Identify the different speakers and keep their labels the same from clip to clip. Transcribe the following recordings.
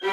Speaker 1: So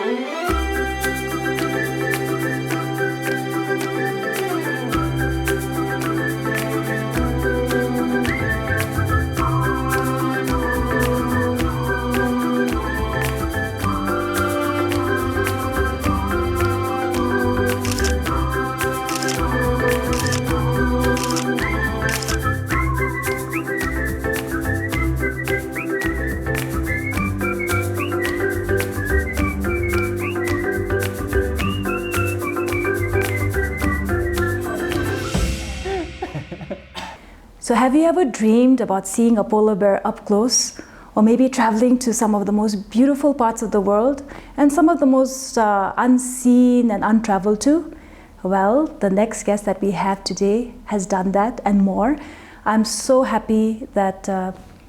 Speaker 1: have you ever dreamed about seeing a polar bear up close, or maybe traveling to some of the most beautiful parts of the world and some of the most unseen and untraveled too? Well, the next guest that we have today has done that and more. I'm so happy that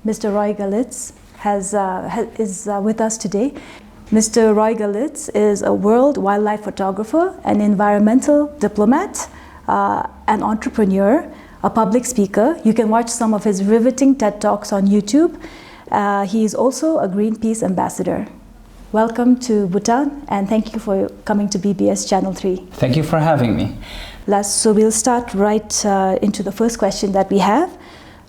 Speaker 1: Mr. Roie Galitz is with us today. Mr. Roie Galitz is a world wildlife photographer, an environmental diplomat, an entrepreneur, a public speaker. You can watch some of his riveting TED Talks on YouTube. He is also a Greenpeace ambassador. Welcome to Bhutan, and thank you for coming to BBS Channel 3.
Speaker 2: Thank you for having me.
Speaker 1: So we'll start right into the first question that we have.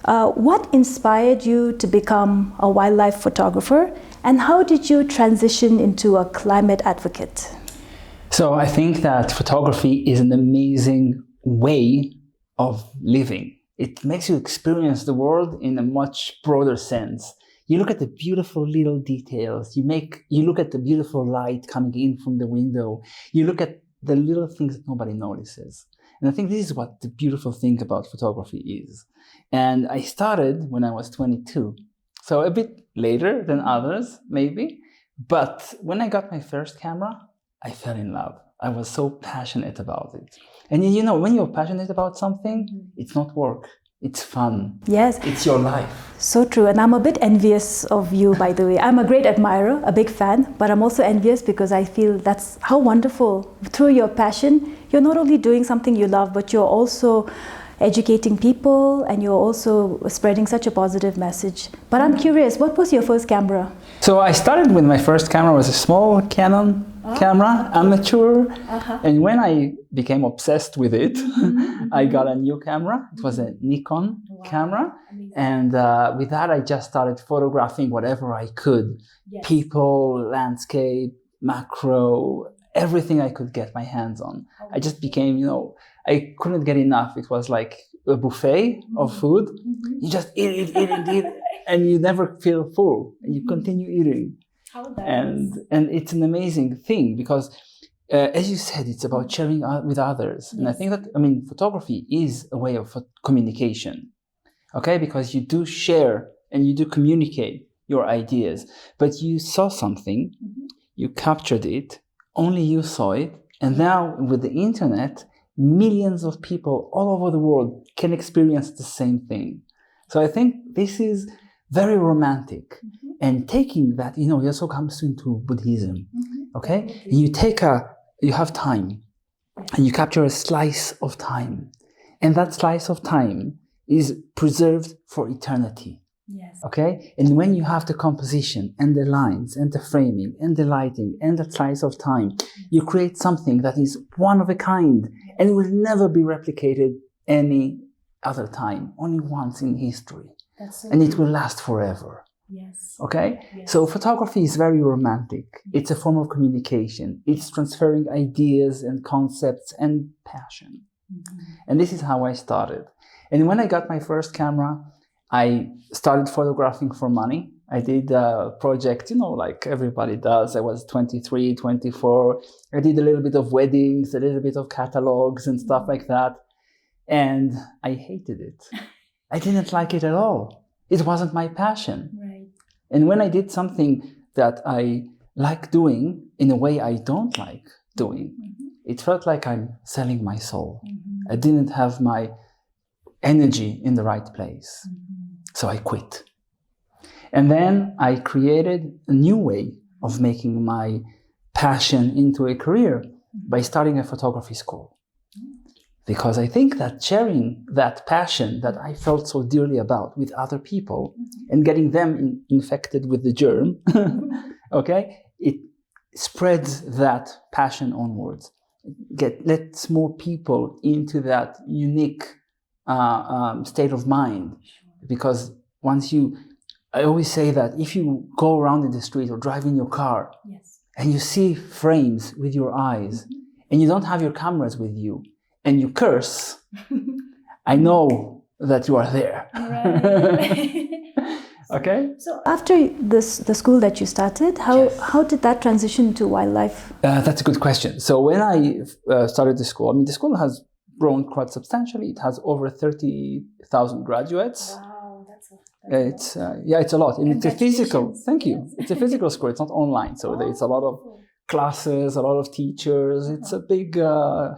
Speaker 1: What inspired you to become a wildlife photographer, and how did you transition into a climate advocate?
Speaker 2: So I think that photography is an amazing way of living. It makes you experience the world in a much broader sense. You look at the beautiful little details. You look at the beautiful light coming in from the window. You look at the little things that nobody notices. And I think this is what the beautiful thing about photography is. And I started when I was 22. So a bit later than others, maybe. But when I got my first camera, I fell in love. I was so passionate about it. And you know, when you're passionate about something, it's not work, it's fun.
Speaker 1: Yes.
Speaker 2: It's your life.
Speaker 1: So true. And I'm a bit envious of you, by the way. I'm a great admirer, a big fan, but I'm also envious because I feel that's how wonderful. Through your passion, you're not only doing something you love, but you're also educating people, and you're also spreading such a positive message. But I'm curious, what was your first camera?
Speaker 2: So I started with my first camera was a small Canon camera, amateur. And when I became obsessed with it, I got a new camera. It was a Nikon camera. And with that, I just started photographing whatever I could. Yes. People, landscape, macro, everything I could get my hands on. I just became, I couldn't get enough. It was like a buffet of food. You just eat, and you never feel full. And you continue eating. And it's an amazing thing because, as you said, it's about sharing with others. And I think that, photography is a way of communication, okay? Because you do share and you do communicate your ideas, but you saw something, you captured it, only you saw it. And now with the internet, millions of people all over the world can experience the same thing. So I think this is very romantic. And taking that, it also comes into Buddhism, okay? And you have time, and you capture a slice of time. And that slice of time is preserved for eternity, okay? And when you have the composition, and the lines, and the framing, and the lighting, and that slice of time, you create something that is one of a kind, and will never be replicated any other time, only once in history. And it will last forever. Yes. Okay? Yes. So photography is very romantic. It's a form of communication. It's transferring ideas and concepts and passion. And this is how I started. And when I got my first camera, I started photographing for money. I did a project, like everybody does. I was 23, 24. I did a little bit of weddings, a little bit of catalogs and stuff like that. And I hated it. I didn't like it at all. It wasn't my passion. Right. And when I did something that I like doing in a way I don't like doing, it felt like I'm selling my soul. I didn't have my energy in the right place. So I quit. And then I created a new way of making my passion into a career by starting a photography school. Because I think that sharing that passion that I felt so dearly about with other people and getting them infected with the germ, okay, it spreads that passion onwards. Lets more people into that unique state of mind. Because I always say that if you go around in the street or drive in your car,
Speaker 1: yes,
Speaker 2: and you see frames with your eyes, and you don't have your cameras with you, and you curse, I know that you are there.
Speaker 1: Right.
Speaker 2: Okay?
Speaker 1: So after the school that you started, how did that transition to wildlife?
Speaker 2: That's a good question. So when I started the school, the school has grown quite substantially. It has over 30,000 graduates.
Speaker 1: Wow, that's
Speaker 2: it's a lot. And it's a physical, thank you.
Speaker 1: Yes.
Speaker 2: It's a physical school. It's not online. So it's a lot of classes, a lot of teachers. It's a big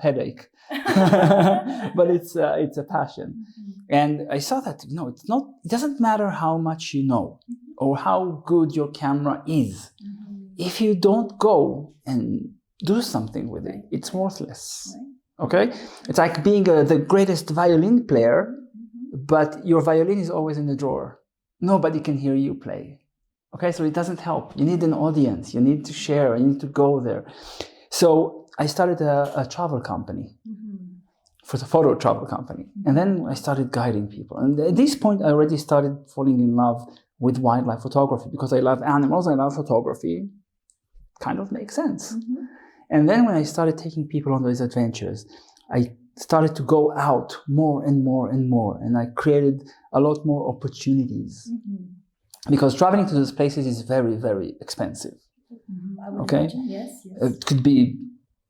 Speaker 2: headache. But it's a passion. And I saw that, it doesn't matter how much you know or how good your camera is. If you don't go and do something with it, it's worthless. Okay? It's like being the greatest violin player, but your violin is always in the drawer. Nobody can hear you play. Okay? So it doesn't help. You need an audience. You need to share. You need to go there. So I started a travel company. For the photo travel company. And then I started guiding people. And at this point, I already started falling in love with wildlife photography because I love animals, I love photography. Kind of makes sense. And then when I started taking people on those adventures, I started to go out more and more and more. And I created a lot more opportunities. Because traveling to those places is very, very expensive. Okay?
Speaker 1: Imagine. Yes.
Speaker 2: It could be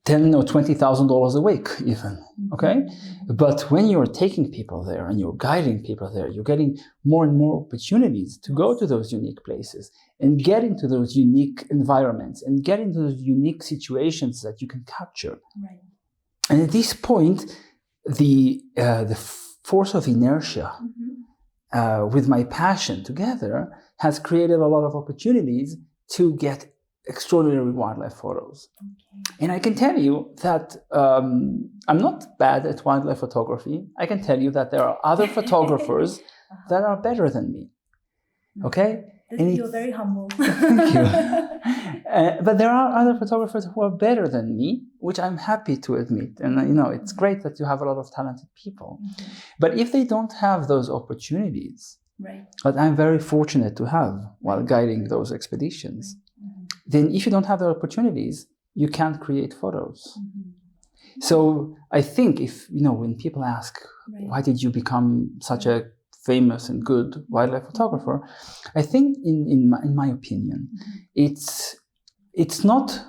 Speaker 2: $10,000 or $20,000 a week even, okay? But when you're taking people there and you're guiding people there, you're getting more and more opportunities to go to those unique places and get into those unique environments and get into those unique situations that you can capture.
Speaker 1: Right.
Speaker 2: And at this point, the force of inertia with my passion together has created a lot of opportunities to get extraordinary wildlife photos. And I can tell you that I'm not bad at wildlife photography. I can tell you that there are other photographers that are better than me. Okay?
Speaker 1: You're very humble.
Speaker 2: Thank you. But there are other photographers who are better than me, which I'm happy to admit. And it's great that you have a lot of talented people. But if they don't have those opportunities, that I'm very fortunate to have while guiding those expeditions, then if you don't have the opportunities, you can't create photos. So I think when people ask, why did you become such a famous and good wildlife photographer? I think in my opinion, it's not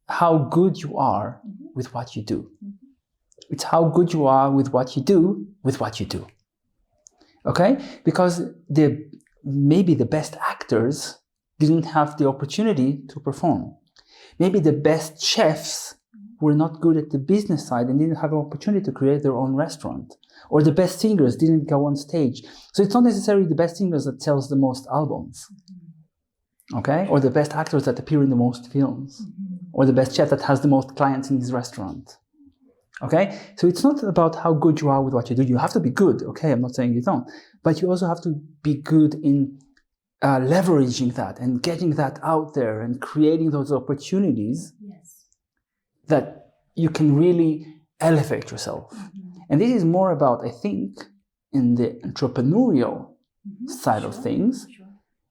Speaker 2: how good you are with what you do. It's how good you are with what you do with what you do. Okay? Because maybe the best actors didn't have the opportunity to perform. Maybe the best chefs were not good at the business side and didn't have an opportunity to create their own restaurant. Or the best singers didn't go on stage. So it's not necessarily the best singers that sells the most albums. Okay? Or the best actors that appear in the most films. Or the best chef that has the most clients in his restaurant. Okay? So it's not about how good you are with what you do. You have to be good. Okay? I'm not saying you don't. But you also have to be good in leveraging that and getting that out there and creating those opportunities that you can really elevate yourself. And this is more about, I think, in the entrepreneurial side of things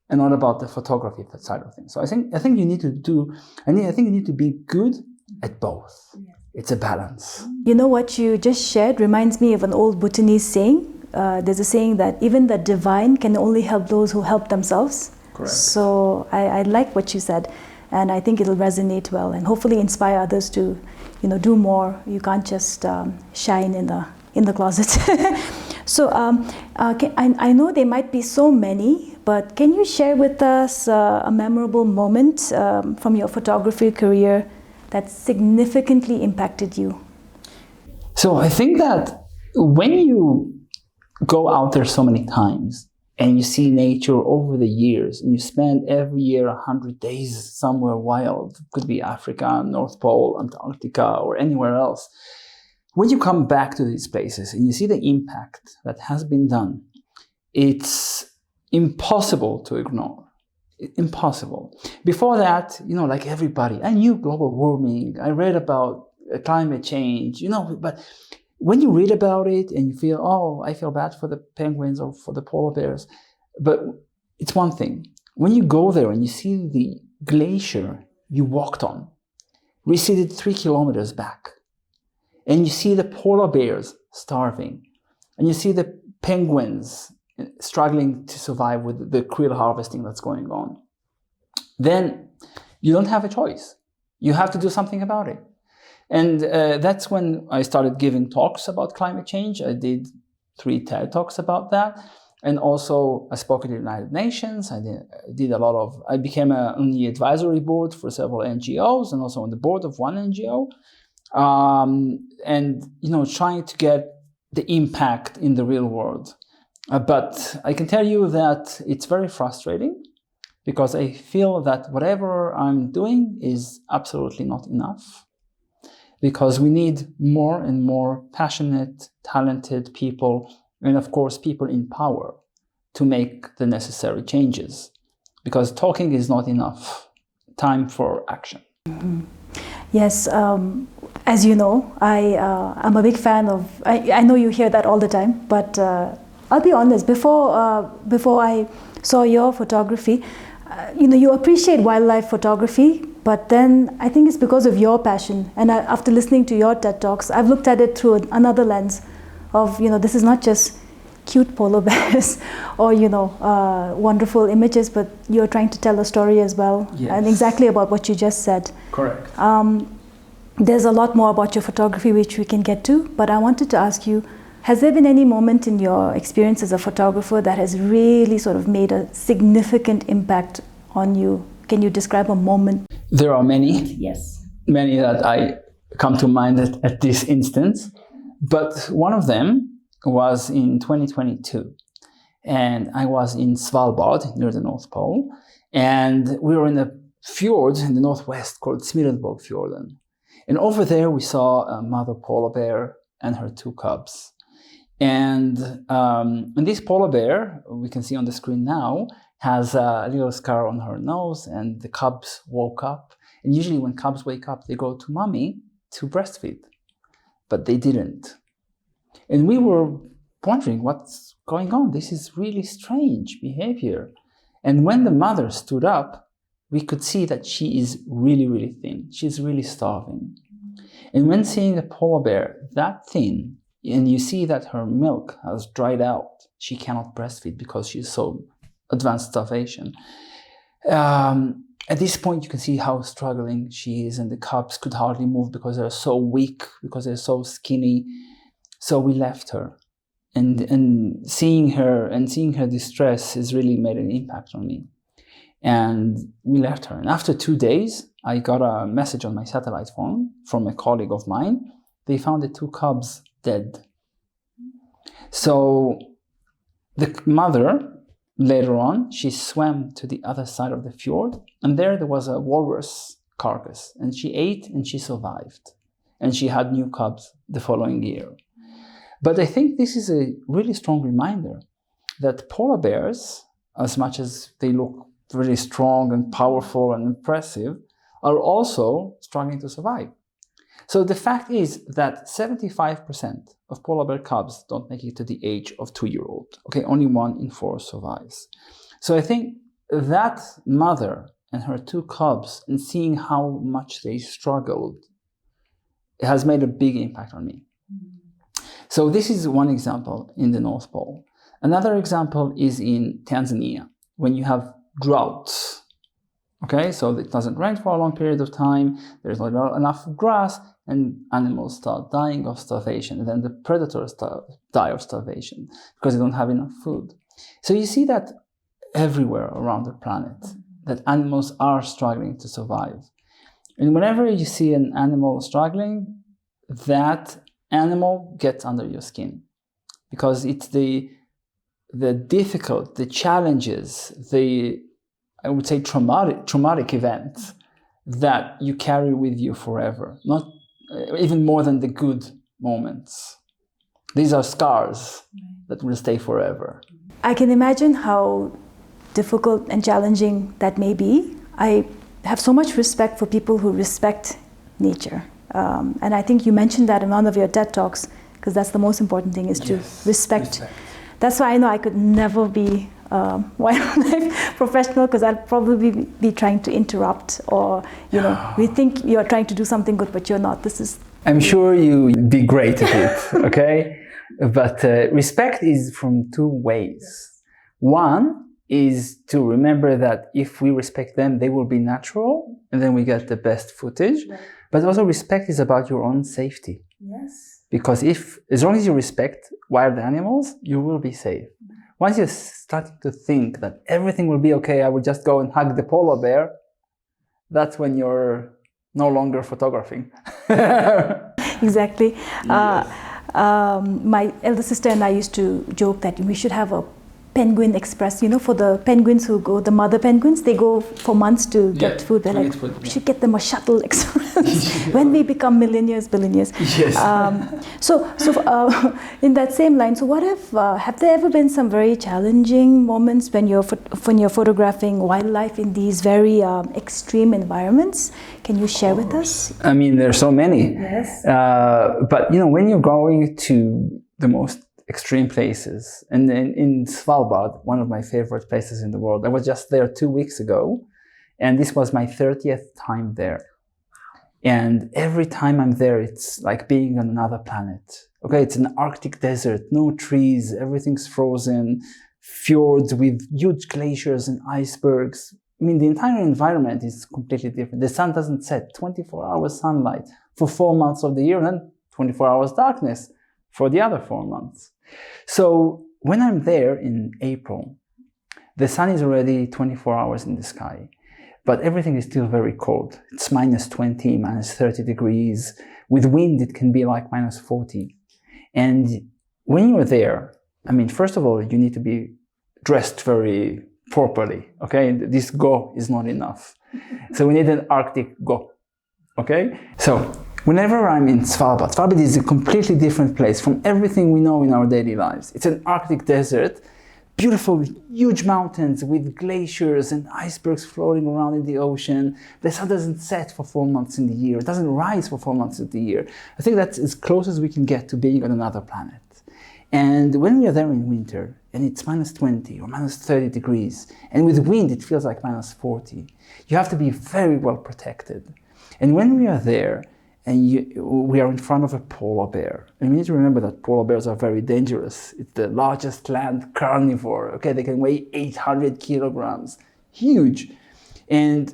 Speaker 2: and not about the photography side of things. So I think you need to be good at both. It's a balance.
Speaker 1: What you just shared reminds me of an old Bhutanese saying. There's a saying that even the divine can only help those who help themselves.
Speaker 2: Correct.
Speaker 1: So I like what you said, and I think it'll resonate well and hopefully inspire others to, do more. You can't just shine in the closet. So I know there might be so many, but can you share with us a memorable moment from your photography career that significantly impacted you?
Speaker 2: So I think that when you go out there so many times and you see nature over the years and you spend every year 100 days somewhere wild, could be Africa, North Pole, Antarctica, or anywhere else. When you come back to these places and you see the impact that has been done, it's impossible to ignore. impossible. Before that, like everybody, I knew global warming. I read about climate change, but when you read about it and you feel, oh, I feel bad for the penguins or for the polar bears, but it's one thing. When you go there and you see the glacier you walked on, receded 3 kilometers back, and you see the polar bears starving, and you see the penguins struggling to survive with the krill harvesting that's going on, then you don't have a choice. You have to do something about it. And that's when I started giving talks about climate change. I did 3 TED Talks about that. And also I spoke at the United Nations. I became on the advisory board for several NGOs and also on the board of one NGO. Trying to get the impact in the real world. But I can tell you that it's very frustrating because I feel that whatever I'm doing is absolutely not enough. Because we need more and more passionate, talented people, and of course, people in power to make the necessary changes. Because talking is not enough. Time for action.
Speaker 1: Mm-hmm. Yes, as you know, I'm a big fan of, I know you hear that all the time, but I'll be honest, before I saw your photography, you appreciate wildlife photography, but then I think it's because of your passion. And after listening to your TED Talks, I've looked at it through another lens of, this is not just cute polar bears or, wonderful images, but you're trying to tell a story as well.
Speaker 2: Yes.
Speaker 1: And exactly about what you just said.
Speaker 2: Correct.
Speaker 1: There's a lot more about your photography which we can get to, but I wanted to ask you, has there been any moment in your experience as a photographer that has really sort of made a significant impact on you? Can you describe a moment?
Speaker 2: There are many.
Speaker 1: Yes.
Speaker 2: Many that I come to mind at this instance. But one of them was in 2022. And I was in Svalbard, near the North Pole. And we were in a fjord in the northwest called Smirenborgfjorden. And over there we saw a mother polar bear and her 2 cubs. And this polar bear, we can see on the screen now, has a little scar on her nose, and the cubs woke up. And usually when cubs wake up, they go to mommy to breastfeed. But they didn't. And we were wondering what's going on. This is really strange behavior. And when the mother stood up, we could see that she is really, really thin. She's really starving. And when seeing a polar bear that thin, and you see that her milk has dried out, she cannot breastfeed because she's so advanced starvation. At this point, you can see how struggling she is, and the cubs could hardly move because they're so weak, because they're so skinny. So we left her. And seeing her distress has really made an impact on me. And we left her. And after 2 days, I got a message on my satellite phone from a colleague of mine. They found the 2 cubs dead. So the mother, later on, she swam to the other side of the fjord, and there was a walrus carcass, and she ate and she survived. And she had new cubs the following year. But I think this is a really strong reminder that polar bears, as much as they look really strong and powerful and impressive, are also struggling to survive. So the fact is that 75% of polar bear cubs don't make it to the age of 2-year-old. Okay, only 1 in 4 survives. So I think that mother and her 2 cubs, and seeing how much they struggled, has made a big impact on me. So this is one example in the North Pole. Another example is in Tanzania, when you have droughts. Okay, so it doesn't rain for a long period of time, there's not enough grass, and animals start dying of starvation, and then the predators die of starvation because they don't have enough food. So you see that everywhere around the planet, that animals are struggling to survive. And whenever you see an animal struggling, that animal gets under your skin, because it's the challenges, I would say traumatic events that you carry with you forever, not even more than the good moments. These are scars that will stay forever.
Speaker 1: I can imagine how difficult and challenging that may be, I have so much respect for people who respect nature. And I think you mentioned that in one of your TED Talks, because that's the most important thing, is to respect. That's why I know I could never be a wildlife professional, because I'll probably be trying to interrupt, or we think you're trying to do something good, but you're not.
Speaker 2: I'm sure you'd be great at it, okay? But respect is from two ways. One is to remember that if we respect them, they will be natural, and then we get the best footage. Right. But also respect is about your own safety.
Speaker 1: Yes.
Speaker 2: Because as long as you respect wild animals, you will be safe. Once you're starting to think that everything will be okay, I will just go and hug the polar bear, that's when you're no longer photographing.
Speaker 1: Exactly.
Speaker 2: Yes.
Speaker 1: My elder sister and I used to joke that we should have a penguin express, for the penguins who go, the mother penguins, they go for months to get food. They're like, we should get them a shuttle express when we become millionaires, billionaires.
Speaker 2: Yes.
Speaker 1: So in that same line, so what have there ever been some very challenging moments when you're photographing wildlife in these very extreme environments? Can you share with us?
Speaker 2: I mean, there's so many.
Speaker 1: Yes.
Speaker 2: But when you're going to the most extreme places, and in Svalbard, one of my favorite places in the world, I was just there 2 weeks ago, and this was my 30th time there. And every time I'm there, it's like being on another planet. Okay, it's an Arctic desert, no trees, everything's frozen, fjords with huge glaciers and icebergs. I mean, the entire environment is completely different. The sun doesn't set, 24 hours sunlight for 4 months of the year, and then 24 hours darkness for the other 4 months. So when I'm there in April, the sun is already 24 hours in the sky, but everything is still very cold. It's -20, -30 degrees. With wind, it can be like -40. And when you're there, I mean, first of all, you need to be dressed very properly, okay? This go is not enough. So we need an Arctic go, okay? So whenever I'm in Svalbard, Svalbard is a completely different place from everything we know in our daily lives. It's an Arctic desert, beautiful, huge mountains with glaciers and icebergs floating around in the ocean. The sun doesn't set for 4 months in the year. It doesn't rise for 4 months of the year. I think that's as close as we can get to being on another planet. And when we are there in winter, and it's -20 or -30 degrees, and with wind it feels like -40, you have to be very well protected. And when we are there, and we are in front of a polar bear. And we need to remember that polar bears are very dangerous. It's the largest land carnivore. Okay, they can weigh 800 kilograms, huge. And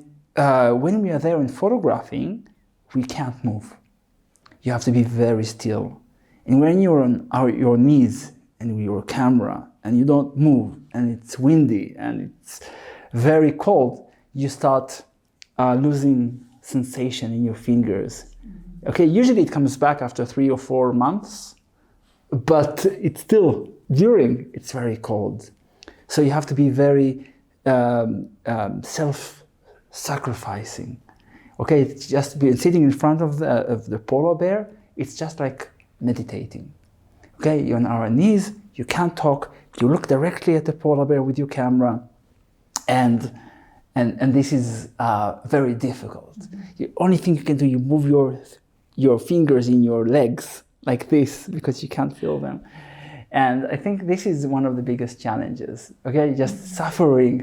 Speaker 2: when we are there in photographing, we can't move. You have to be very still. And when you're on your knees and with your camera and you don't move, and it's windy and it's very cold, you start losing sensation in your fingers. Okay, usually it comes back after 3 or 4 months, but it's still during it's very cold. So you have to be very self-sacrificing. Okay, it's just sitting in front of the polar bear. It's just like meditating. Okay, you're on our knees. You can't talk. You look directly at the polar bear with your camera, and this is very difficult. The only thing you can do, you move your fingers in your legs like this because you can't feel them. And I think this is one of the biggest challenges, okay? Just suffering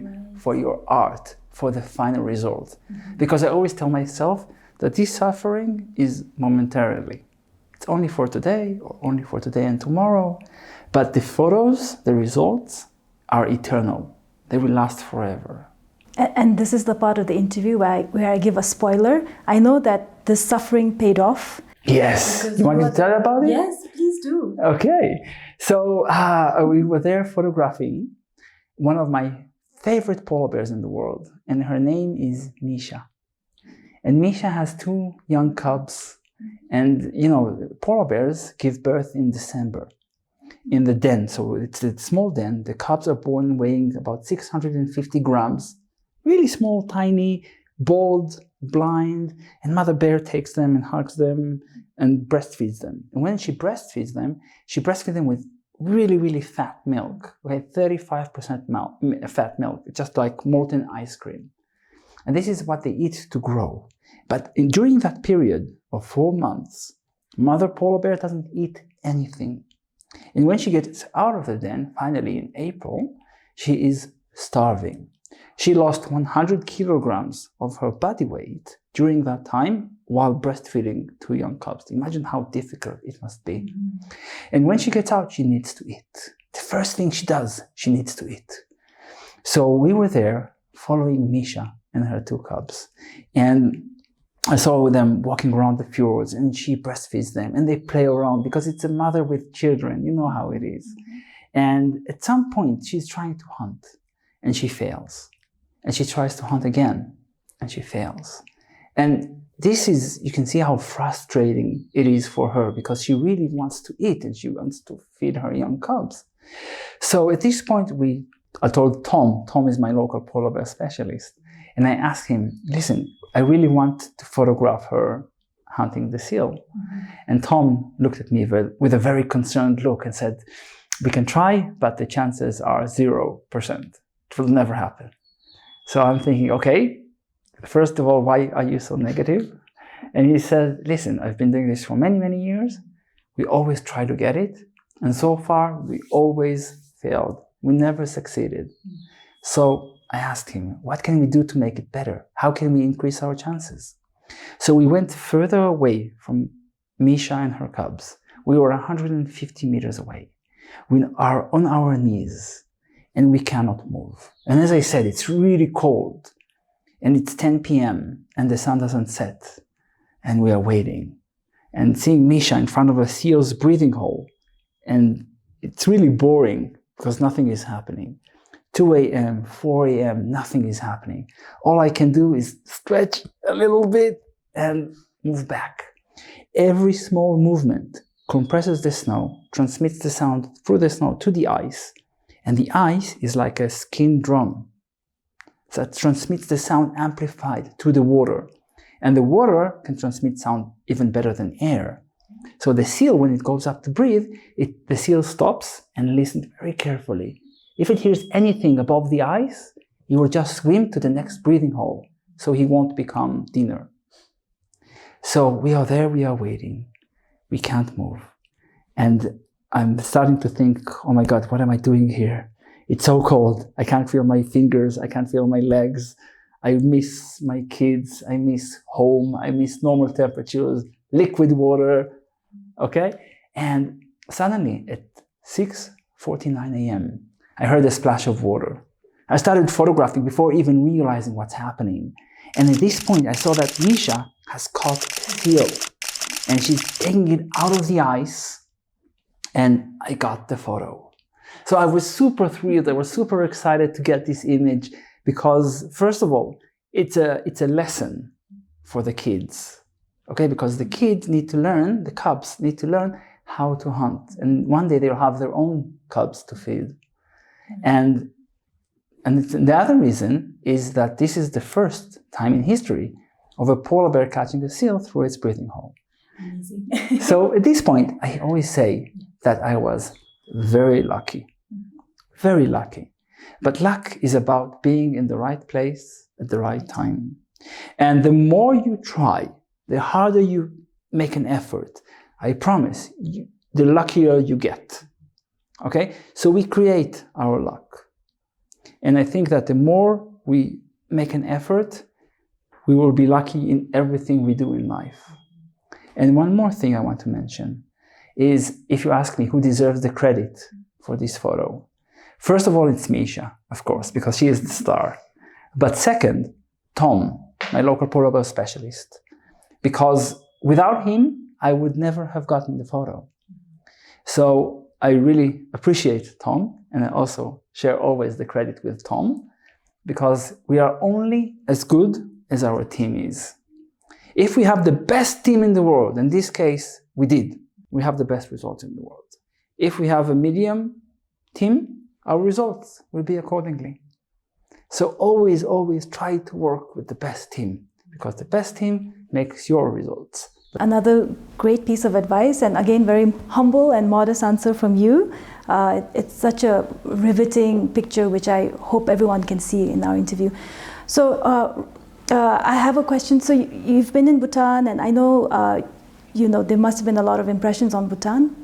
Speaker 2: for your art, for the final result. Because I always tell myself that this suffering is momentarily. It's only for today, or only for today and tomorrow. But the photos, the results, are eternal. They will last forever.
Speaker 1: And this is the part of the interview where I give a spoiler. I know that the suffering paid off.
Speaker 2: Yes. You want me to tell about it?
Speaker 1: Yes, please do.
Speaker 2: Okay. So we were there photographing one of my favorite polar bears in the world, and her name is Misha. And Misha has 2 young cubs, and polar bears give birth in December in the den. So it's a small den. The cubs are born weighing about 650 grams, really small, tiny, bald, blind, and mother bear takes them and hugs them and breastfeeds them. And when she breastfeeds them with really, really fat milk. We had 35% fat milk, just like molten ice cream. And this is what they eat to grow. But during that period of 4 months, mother polar bear doesn't eat anything. And when she gets out of the den, finally in April, she is starving. She lost 100 kilograms of her body weight during that time while breastfeeding 2 young cubs. Imagine how difficult it must be. And when she gets out, she needs to eat. The first thing she does, she needs to eat. So we were there following Misha and her 2 cubs. And I saw them walking around the fjords, and she breastfeeds them and they play around because it's a mother with children. You know how it is. And at some point, she's trying to hunt and she fails. And she tries to hunt again and she fails. And this is, you can see how frustrating it is for her because she really wants to eat and she wants to feed her young cubs. So at this point, I told Tom is my local polar bear specialist, and I asked him, listen, I really want to photograph her hunting the seal. And Tom looked at me with a very concerned look and said, we can try, but the chances are 0%. It will never happen. So I'm thinking, okay, first of all, why are you so negative? And he said, listen, I've been doing this for many, many years. We always try to get it. And so far, we always failed. We never succeeded. So I asked him, what can we do to make it better? How can we increase our chances? So we went further away from Misha and her cubs. We were 150 meters away. We are on our knees and we cannot move. And as I said, it's really cold and it's 10 p.m. and the sun doesn't set and we are waiting and seeing Misha in front of a seal's breathing hole. And it's really boring because nothing is happening. 2 a.m., 4 a.m., nothing is happening. All I can do is stretch a little bit and move back. Every small movement compresses the snow, transmits the sound through the snow to the ice, and the ice is like a skin drum that transmits the sound amplified to the water. And the water can transmit sound even better than air. So the seal, when it goes up to breathe, the seal stops and listens very carefully. If it hears anything above the ice, it will just swim to the next breathing hole, so he won't become dinner. So we are there, we are waiting. We can't move. And I'm starting to think, oh my God, what am I doing here? It's so cold. I can't feel my fingers. I can't feel my legs. I miss my kids. I miss home. I miss normal temperatures, liquid water. Okay? And suddenly at 6:49 a.m., I heard a splash of water. I started photographing before even realizing what's happening. And at this point, I saw that Misha has caught a seal and she's taking it out of the ice, and I got the photo. So I was super thrilled. I was super excited to get this image because, first of all, it's a lesson for the kids, okay? Because the kids need to learn, the cubs need to learn how to hunt. And one day they'll have their own cubs to feed. And the other reason is that this is the first time in history of a polar bear catching a seal through its breathing hole.
Speaker 1: Amazing.
Speaker 2: So at this point, I always say that I was very lucky. Very lucky. But luck is about being in the right place at the right time. And the more you try, the harder you make an effort, I promise, the luckier you get. Okay? So we create our luck. And I think that the more we make an effort, we will be lucky in everything we do in life. And one more thing I want to mention is, if you ask me who deserves the credit for this photo, first of all, it's Misha, of course, because she is the star. But second, Tom, my local polar bear specialist, because without him, I would never have gotten the photo. So I really appreciate Tom, and I also share always the credit with Tom, because we are only as good as our team is. If we have the best team in the world, in this case, we have the best results in the world. If we have a medium team, our results will be accordingly. So always, always try to work with the best team, because the best team makes your results.
Speaker 1: Another great piece of advice, and again, very humble and modest answer from you. It's such a riveting picture, which I hope everyone can see in our interview. So I have a question. So you've been in Bhutan, and I know, there must have been a lot of impressions on Bhutan.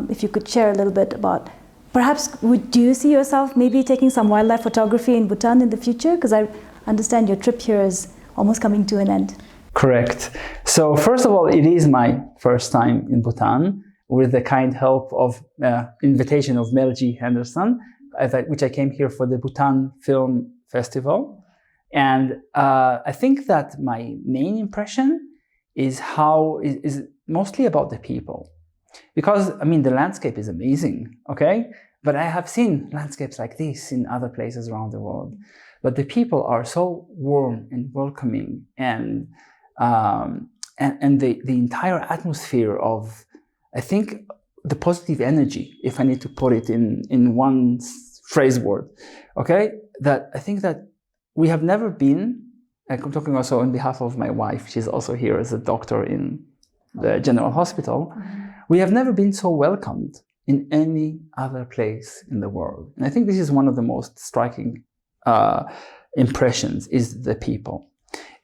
Speaker 1: If you could share a little bit about, perhaps, do you see yourself maybe taking some wildlife photography in Bhutan in the future? Because I understand your trip here is almost coming to an end.
Speaker 2: Correct. So first of all, it is my first time in Bhutan, with the kind help of invitation of Mel G. Henderson, which I came here for the Bhutan Film Festival. And I think that my main impression is mostly about the people. Because, I mean, the landscape is amazing, okay? But I have seen landscapes like this in other places around the world. But the people are so warm and welcoming, and the entire atmosphere of, I think, the positive energy, if I need to put it in one phrase word, okay? That I think that we have never been, I'm talking also on behalf of my wife, she's also here as a doctor in the General Hospital. We have never been so welcomed in any other place in the world. And I think this is one of the most striking impressions, is the people.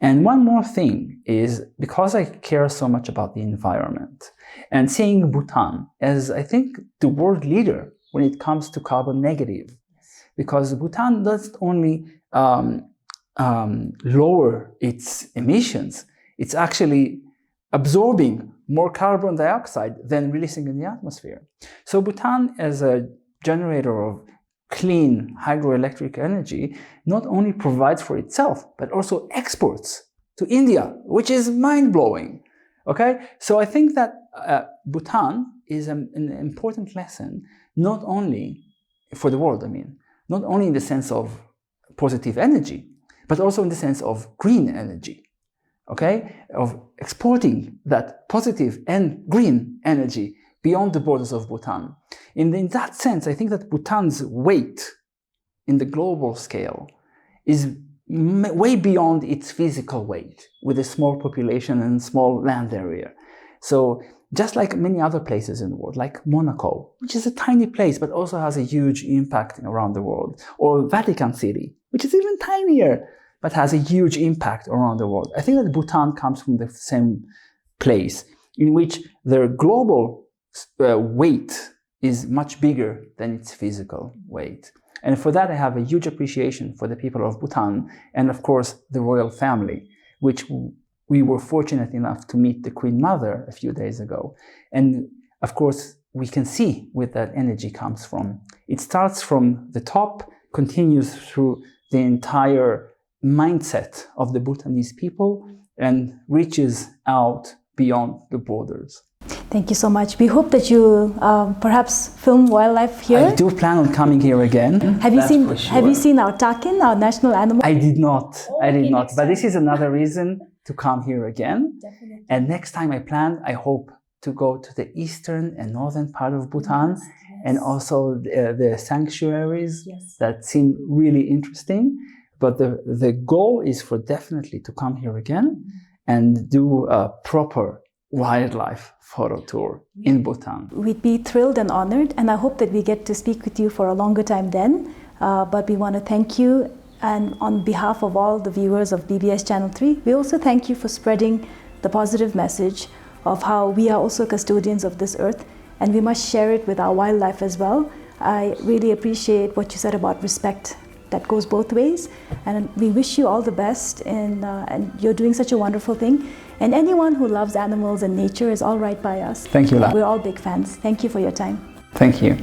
Speaker 2: And one more thing is, because I care so much about the environment, and seeing Bhutan as, I think, the world leader when it comes to carbon negative, because Bhutan doesn't only lower its emissions, it's actually absorbing more carbon dioxide than releasing in the atmosphere. So Bhutan, as a generator of clean hydroelectric energy, not only provides for itself, but also exports to India, which is mind-blowing. Okay, so I think that Bhutan is an important lesson, not only for the world, I mean, not only in the sense of positive energy, but also in the sense of green energy. Okay, of exporting that positive and green energy beyond the borders of Bhutan. In that sense, I think that Bhutan's weight in the global scale is way beyond its physical weight, with a small population and small land area. So just like many other places in the world, like Monaco, which is a tiny place but also has a huge impact around the world, or Vatican City, which is even tinier but has a huge impact around the world. I think that Bhutan comes from the same place, in which their global weight is much bigger than its physical weight. And for that, I have a huge appreciation for the people of Bhutan, and of course, the royal family, which we were fortunate enough to meet the Queen Mother a few days ago. And of course, we can see where that energy comes from. It starts from the top, continues through the entire mindset of the Bhutanese people, and reaches out beyond the borders.
Speaker 1: Thank you so much. We hope that you perhaps film wildlife here.
Speaker 2: I do plan on coming here again.
Speaker 1: Have you seen our takin, our national animal?
Speaker 2: I did not. I did not. But this is another reason to come here again.
Speaker 1: Definitely.
Speaker 2: And next time I hope to go to the eastern and northern part of Bhutan, and also the sanctuaries that seem really interesting. But the goal is for definitely to come here again and do a proper wildlife photo tour in Bhutan.
Speaker 1: We'd be thrilled and honored, and I hope that we get to speak with you for a longer time then. But we want to thank you, and on behalf of all the viewers of BBS Channel 3, we also thank you for spreading the positive message of how we are also custodians of this earth, and we must share it with our wildlife as well. I really appreciate what you said about respect. That goes both ways, and we wish you all the best, and you're doing such a wonderful thing. And anyone who loves animals and nature is all right by us.
Speaker 2: Thank you, La.
Speaker 1: We're all big fans. Thank you for your time.
Speaker 2: Thank you.